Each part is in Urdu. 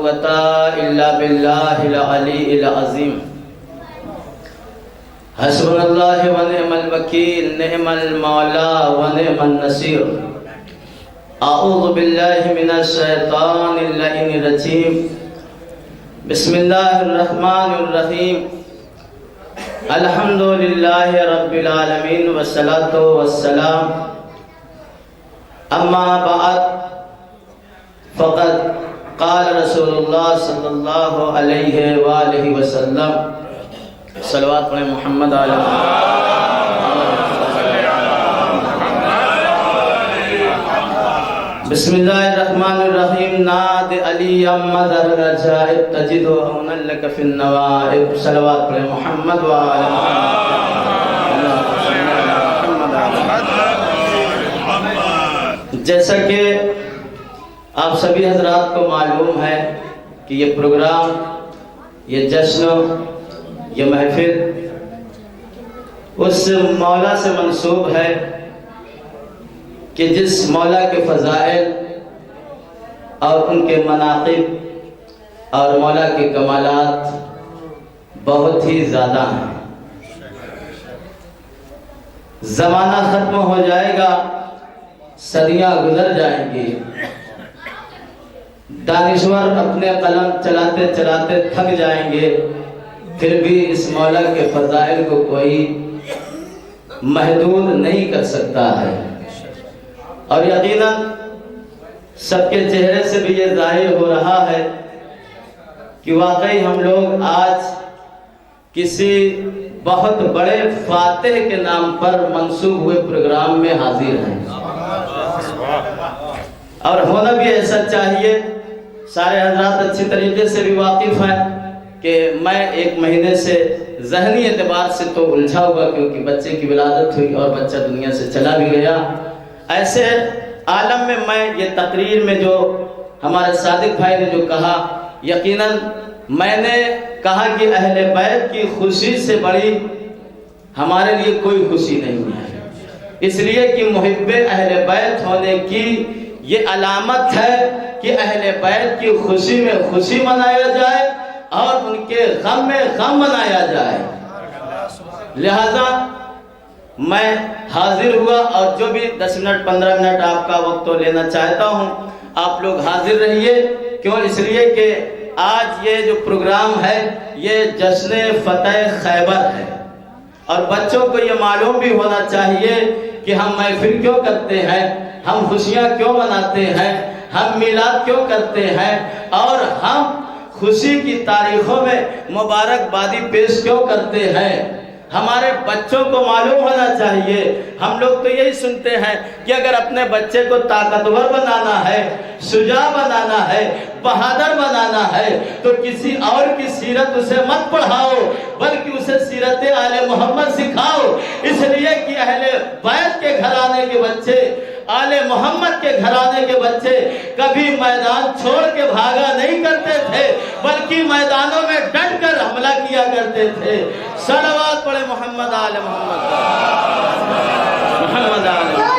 قوة إلا بالله العلي العظيم حسبنا الله ونعم الوكيل نعم المولى ونعم النصير أعوذ بالله من الشيطان اللعين الرجيم بسم الله الرحمن الرحيم الحمد لله رب العالمين والصلاة والسلام أما بعد فقد قال رسول الله صلی اللہ علیہ وآلہ وسلم صلوات پڑھیں محمد علیہ بسم اللہ الرحمن الرحیم ناد علی مدر رجائب تجد عونا لک فی النوائب صلوات پڑھیں محمد وآلہ جیسا کہ آپ سبھی حضرات کو معلوم ہے کہ یہ پروگرام، یہ جشن، یہ محفل اس مولا سے منسوب ہے کہ جس مولا کے فضائل اور ان کے مناقب اور مولا کے کمالات بہت ہی زیادہ ہیں۔ زمانہ ختم ہو جائے گا، صدیاں گزر جائیں گی، دانشور اپنے قلم چلاتے چلاتے تھک جائیں گے، پھر بھی اس مولا کے فضائل کو کوئی محدود نہیں کر سکتا ہے۔ اور یقیناً سب کے چہرے سے بھی یہ ظاہر ہو رہا ہے کہ واقعی ہم لوگ آج کسی بہت بڑے فاتح کے نام پر منسوب ہوئے پروگرام میں حاضر ہیں، اور ہونا بھی ایسا چاہیے۔ سارے حضرات اچھی طریقے سے بھی واقف ہیں کہ میں ایک مہینے سے ذہنی اعتبار سے تو الجھا ہوا، کیونکہ بچے کی ولادت ہوئی اور بچہ دنیا سے چلا بھی گیا۔ ایسے عالم میں میں یہ تقریر میں جو ہمارے صادق بھائی نے جو کہا، یقیناً میں نے کہا کہ اہل بیت کی خوشی سے بڑی ہمارے لیے کوئی خوشی نہیں ہے، اس لیے کہ محب اہل بیت ہونے کی یہ علامت ہے کہ اہل بیت کی خوشی میں خوشی منایا جائے اور ان کے غم میں غم منایا جائے۔ لہذا میں حاضر ہوا، اور جو بھی 10 منٹ 15 منٹ آپ کا وقت تو لینا چاہتا ہوں، آپ لوگ حاضر رہیے۔ کیوں؟ اس لیے کہ آج یہ جو پروگرام ہے یہ جشن فتح خیبر ہے، اور بچوں کو یہ معلوم بھی ہونا چاہیے کہ ہم محفل کیوں کرتے ہیں، ہم خوشیاں کیوں مناتے ہیں، ہم میلاد کیوں کرتے ہیں، اور ہم خوشی کی تاریخوں میں مبارکبادی پیش کیوں کرتے ہیں۔ ہمارے بچوں کو معلوم ہونا چاہیے۔ ہم لوگ تو یہی سنتے ہیں کہ اگر اپنے بچے کو طاقتور بنانا ہے، شجاع بنانا ہے، بہادر بنانا ہے تو کسی اور کی سیرت اسے مت پڑھاؤ، بلکہ اسے سیرت آل محمد سکھاؤ۔ اس لیے کہ اہل بیت کے گھرانے کے بچے، آل محمد کے گھرانے کے بچے کبھی میدان چھوڑ کے بھاگا نہیں کرتے تھے، بلکہ میدانوں میں ڈٹ کر حملہ کیا کرتے تھے۔ صلوات پڑھے محمد آل محمد، محمد آل محمد۔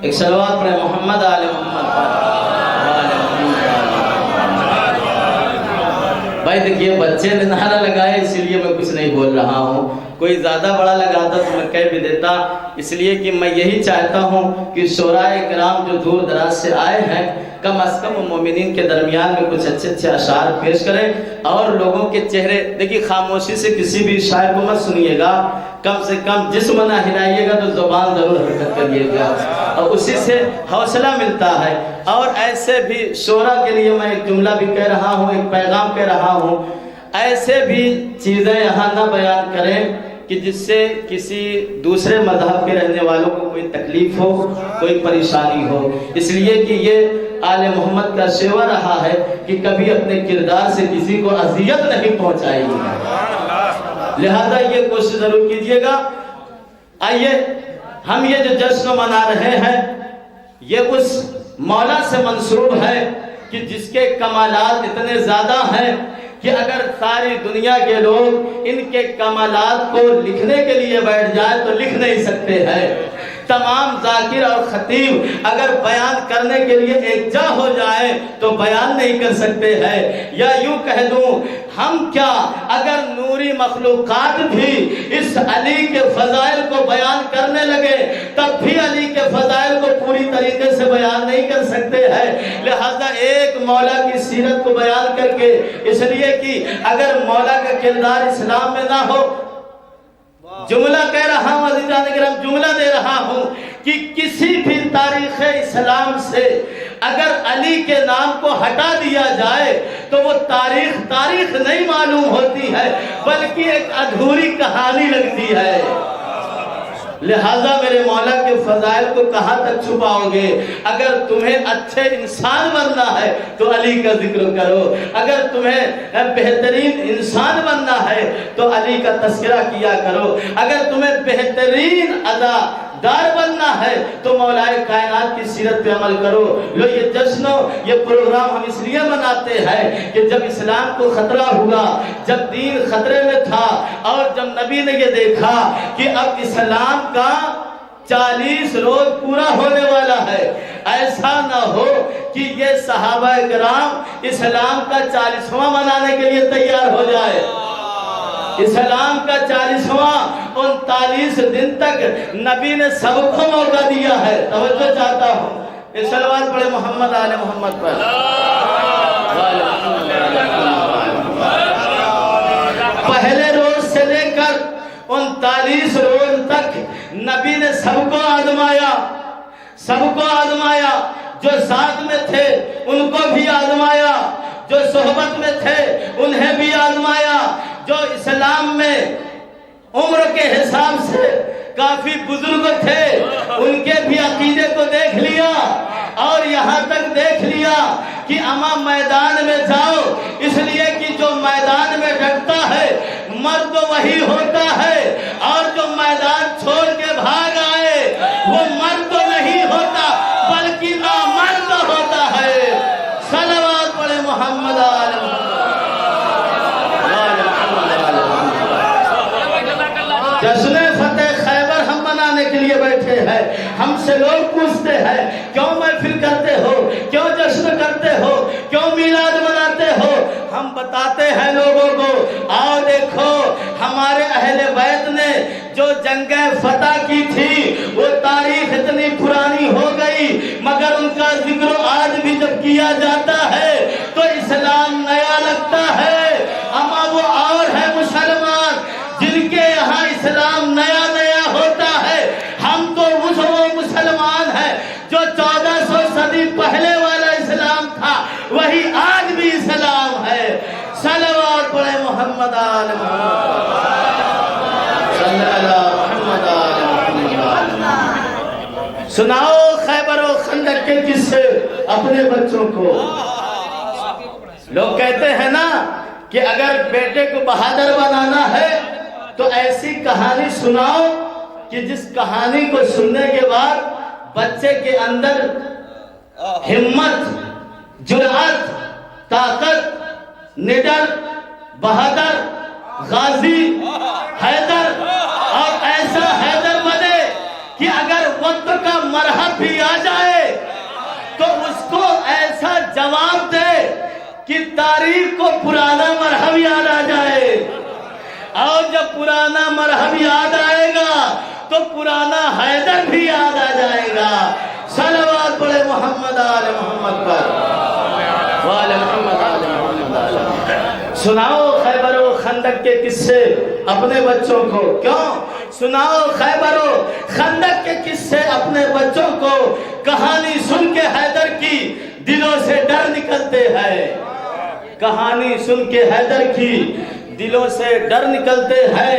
ایک صلوات پڑھیں محمد آل محمد۔ بھائی دیکھیے بچے نے نعرہ لگائے، اس لیے میں کچھ نہیں بول رہا ہوں، کوئی زیادہ بڑا لگاتا تو میں کہہ بھی دیتا۔ اس لیے کہ میں یہی چاہتا ہوں کہ شعراء کرام جو دور دراز سے آئے ہیں کم از کم مومنین کے درمیان میں کچھ اچھے اچھے اشعار پیش کریں، اور لوگوں کے چہرے دیکھیے، خاموشی سے کسی بھی شاعر کو مت سنیے گا، کم سے کم جسم نہ ہلائیے گا تو زبان ضرور حرکت کریے گا، اور اسی سے حوصلہ ملتا ہے۔ اور ایسے بھی شعراء کے لیے میں ایک جملہ بھی کہہ رہا ہوں، ایک پیغام کہہ رہا ہوں، ایسے بھی چیزیں یہاں نہ بیان کریں کہ جس سے کسی دوسرے مذہب کے رہنے والوں کو کوئی تکلیف ہو، کوئی پریشانی ہو، اس لیے کہ یہ آل محمد کا شیوا رہا ہے کہ کبھی اپنے کردار سے کسی کو اذیت نہیں پہنچائی ہے، لہذا یہ کوشش ضرور کیجئے گا۔ آئیے ہم یہ جو جشن منا رہے ہیں یہ اس مولا سے منسوب ہے کہ جس کے کمالات اتنے زیادہ ہیں کہ اگر ساری دنیا کے لوگ ان کے کمالات کو لکھنے کے لیے بیٹھ جائے تو لکھ نہیں سکتے ہیں۔ تمام ذاکر اور خطیب اگر بیان کرنے کے لیے ایک جا ہو جائے تو بیان نہیں کر سکتے ہیں۔ یا یوں کہہ دوں ہم کیا اگر نوری مخلوقات بھی اس علی کے فضائل کو بیان کرنے لگے تب بھی علی کے فضائل کو پوری طریقے سے بیان نہیں کر سکتے ہیں۔ لہذا ایک مولا کی سیرت کو بیان کر کے، اس لیے کہ اگر مولا کا کردار اسلام میں نہ ہو، جملہ کہہ رہا ہوں عزیزان کرام، جملہ دے رہا ہوں کہ کسی بھی تاریخ اسلام سے اگر علی کے نام کو ہٹا دیا جائے تو وہ تاریخ نہیں معلوم ہوتی ہے بلکہ ایک ادھوری کہانی لگتی ہے۔ لہذا میرے مولا کے فضائل کو کہاں تک چھپاؤ گے؟ اگر تمہیں اچھے انسان بننا ہے تو علی کا ذکر کرو، اگر تمہیں بہترین انسان بننا ہے تو علی کا تذکرہ کیا کرو، اگر تمہیں بہترین دار بننا ہے تو مولا کائنات کی سیرت پہ عمل کرو۔ لو یہ جشن یہ پروگرام ہم اس لیے مناتے ہیں کہ جب اسلام کو خطرہ ہوا، جب دین خطرے میں تھا اور جب نبی نے یہ دیکھا کہ اب اسلام کا 40 روز پورا ہونے والا ہے، ایسا نہ ہو کہ یہ صحابہ کرام اسلام کا 40واں منانے کے لیے تیار ہو جائے۔ اسلام کا 40واں 39 دن تک نبی نے سب کو موقع دیا ہے۔ توجہ چاہتا ہوں، یہ صلوات پڑھے محمد آل محمد پر۔ پہلے روز سے لے کر 39 روز تک نبی نے سب کو آزمایا، سب کو آزمایا، جو ساتھ میں تھے ان کو بھی آزمایا، جو صحبت میں تھے انہیں بھی آزمایا، جو اسلام میں عمر کے حساب سے کافی بزرگ تھے ان کے بھی عقیدے کو دیکھ لیا، اور یہاں تک دیکھ لیا کہ اما میدان میں جاؤ، اس لیے کہ جو میدان میں ڈٹتا ہے مرد وہی ہوتا ہے، اور جو میدان چھوڑ کے بھاگ آئے وہ مرد نہیں ہوتا بلکہ نامرد ہوتا ہے۔ صلوات پڑھے محمد آل محمد۔ جشن فتح خیبر ہم منانے کے لیے بیٹھے ہیں، ہم سے لوگ پوچھتے ہیں کیوں محفل کرتے ہو، کیوں جشن کرتے ہو، کیوں میلاد مناتے ہو؟ ہم بتاتے ہیں لوگوں کو، آؤ دیکھو ہمارے اہل بیت نے جو جنگیں فتح کی تھی وہ تاریخ اتنی پرانی ہو گئی مگر ان کا ذکر آج بھی جب کیا جاتا ہے تو اسلام نیا لگتا ہے۔ اما وہ اور ہے مسلمان جن کے یہاں اسلام نیا نیا ہوتا ہے، ہم تو وہ مسلمان ہیں جو 1400 صدی پہلے والا اسلام تھا وہی آج بھی اسلام ہے۔ صلوات پڑھے محمد آل محمد، صلی اللہ محمد آل محمد۔ سناؤ خیبر و خندق کے قصے اپنے بچوں کو۔ لوگ کہتے ہیں نا کہ اگر بیٹے کو بہادر بنانا ہے تو ایسی کہانی سناؤ کہ جس کہانی کو سننے کے بعد بچے کے اندر ہمت، جرأت، طاقت، نڈر، بہادر، غازی، حیدر اور ایسا حیدر بنے کہ اگر وقت کا مرحب بھی آ جائے تو اس کو ایسا جواب دے کہ تاریخ کو پرانا مرحب یاد آ جائے، اور جب پرانا مرحب یاد آئے گا تو پرانا حیدر بھی یاد آ جائے گا۔ صلوات پڑھے محمد آل محمد پر، وآل محمد آل محمد۔ سناؤ خیبر و خندق کے قصے اپنے بچوں کو۔ کیوں سناؤ خیبر و خندق کے قصے اپنے بچوں کو؟ کہانی سن کے حیدر کی دلوں سے ڈر نکلتے ہیں، کہانی سن کے حیدر کی دلوں سے ڈر نکلتے ہیں۔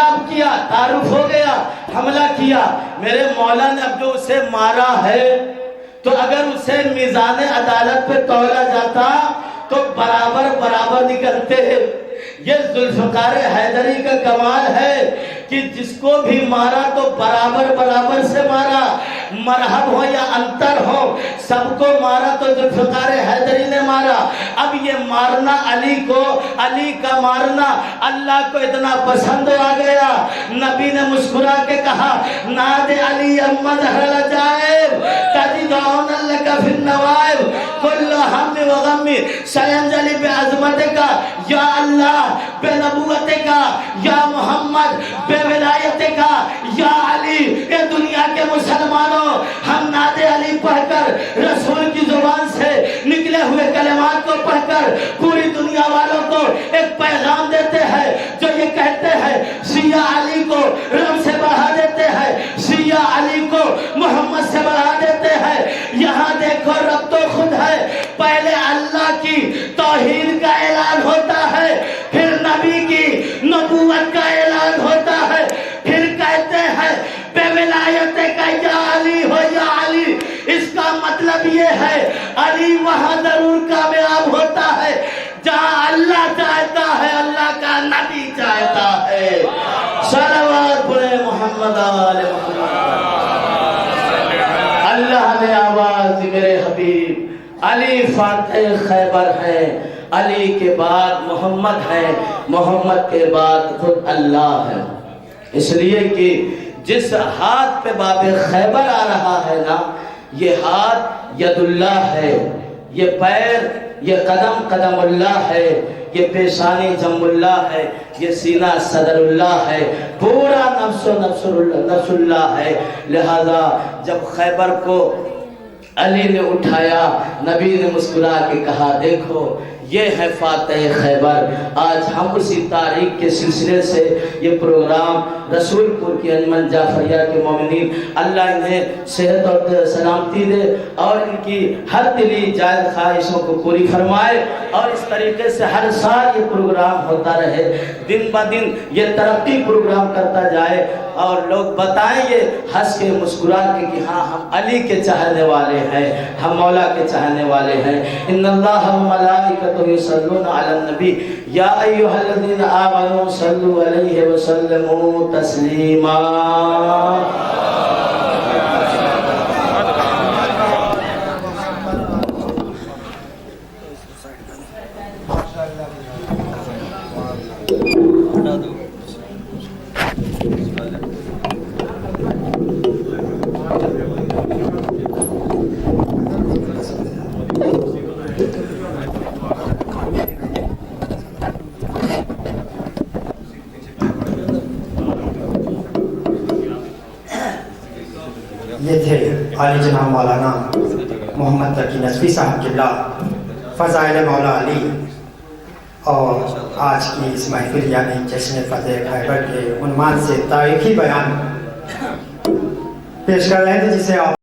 سیلاب کیا، تعارف ہو گیا، حملہ کیا. میرے مولا نے اب جو اسے مارا ہے تو اگر اسے میزان عدالت پہ تولا جاتا تو برابر برابر نکلتے ہیں. یہ ذوالفقار حیدری کا کمال ہے کہ جس کو بھی مارا تو برابر برابر سے مارا، مرحب ہو یا انتر ہو، سب کو مارا تو ذوالفقار حیدری نے مارا. اب یہ مارنا علی کو، علی کا مارنا اللہ کو اتنا پسند آ گیا، نبی نے مسکرا کے کہا ناد علی امد حل جائب تجدون لک فی النوائب کل ہم و غم سینجلی بعظمتک یا اللہ بے نبوت کا، یا محمد بے ولایت کا، یا علی. اے دنیا کے مسلمانوں، ہم نعت علی پڑھ کر رسول کی زبان سے نکلے ہوئے کلمات کو پڑھ کر پوری دنیا والوں کو ایک پیغام دیتے ہیں جو یہ کہتے ہیں شیعہ علی کو رب سے بڑھا دیتے ہیں، شیعہ علی کو محمد سے بڑھا دیتے ہیں. یہاں دیکھو رب تو خود ہے، پہلے اللہ کی توحید کا اعلان ہوتا ہے، پھر نبی کی نبوت کا اعلان ہوتا ہے، پھر کہتے ہیں بے ولایت کا یا علی ہو یا علی. اس کا مطلب یہ ہے علی وہاں ضرور کامیاب ہوتا ہے جہاں اللہ چاہتا ہے، اللہ کا نبی چاہتا ہے. صلوات پڑھے محمد آل محمد. اللہ نے آواز دی میرے حبیب علی فاتح خیبر ہے، علی کے بعد محمد ہے، محمد کے بعد خود اللہ ہے. اس لیے کہ جس ہاتھ پہ باب خیبر آ رہا ہے نا، یہ ہاتھ ید اللہ ہے، یہ پیر، یہ قدم قدم اللہ ہے، یہ پیشانی جم اللہ ہے، یہ سینہ صدر اللہ ہے، پورا نفس اللہ ہے. لہذا جب خیبر کو علی نے اٹھایا، نبی نے مسکرا کے کہا دیکھو یہ ہے فاتح خیبر. آج ہم اسی تاریخ کے سلسلے سے یہ پروگرام رسول پور کی انجمن جعفریہ کے مومنین، اللہ انہیں صحت اور سلامتی دے اور ان کی ہر دلی جائز خواہشوں کو پوری فرمائے، اور اس طریقے سے ہر سال یہ پروگرام ہوتا رہے، دن بہ دن یہ ترقی پروگرام کرتا جائے اور لوگ بتائیں یہ ہنس کے مسکرا کے کہ ہاں ہم علی کے چاہنے والے ہیں، ہم مولا کے چاہنے والے ہیں. ان اللہ و ملائکتہ یصلون علی النبی یا ایھا الذین آمنوا صلوا علیہ وسلموا تسلیما. یہ تھے عالی جناب مولانا محمد تقی نصفی صاحب قبلہ فضائل مولا علی، اور آج کی اس محفل یعنی جشن فتح خیبر کے عنوان سے تاریخی بیان پیش کر رہے تھے جسے آپ